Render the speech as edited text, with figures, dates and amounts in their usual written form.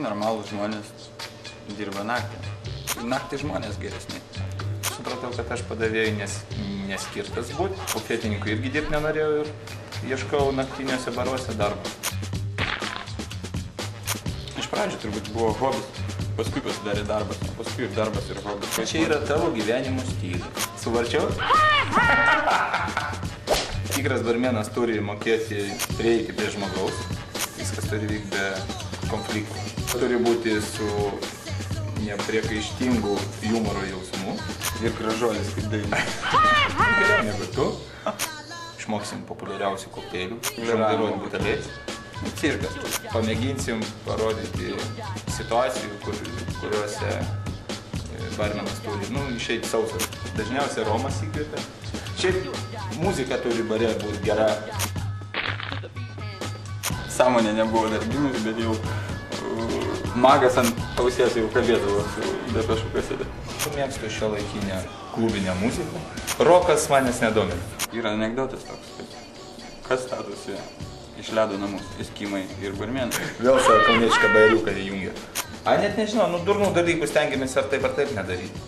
normalūs žmonės dirba naktį. Naktį žmonės geresni. Supratau, kad aš padavėjai neskirtas būti, bufetininkui irgi dirbti nenorėjau ir ieškau naktiniuose baruose darbo. Iš pradžių turbūt buvo hobis, paskui pasidarė darbas, o paskui ir darbas ir hobis. Čia yra tavo gyvenimo stilius. Suvarčiau? Tikras barmenas turi mokėti prieiti prie žmogaus, viskas turi vykti be konfliktų. Turi būti su nepriekaištingu humoro jausmu ir gražuolis kaip daina. Geriau negu tu. Išmoksim populiariausių kokteilių, žongliruoti buteliais. Cirkas. Pamėginsim parodyti situacijų, kuriuose barmenas turi, išeiti sausas. Dažniausiai romas įkvėpia. Šiaip muzika turi bare būti gera. Sąmonė nebuvo darbinis, bet jau magas ant ausies jau kalbėdavo su Depešu kasetė. Mėgstu šiuolaikinę klubinę muziką. Rokas manęs nedomina. Yra anekdotas toks, kad kas statosi iš ledo namus, eskimai ir barmenai. Vėl savo kauniečką bajeriuką įjungia. Net nežinau, durnų dalykų stengiamės ar taip nedaryti.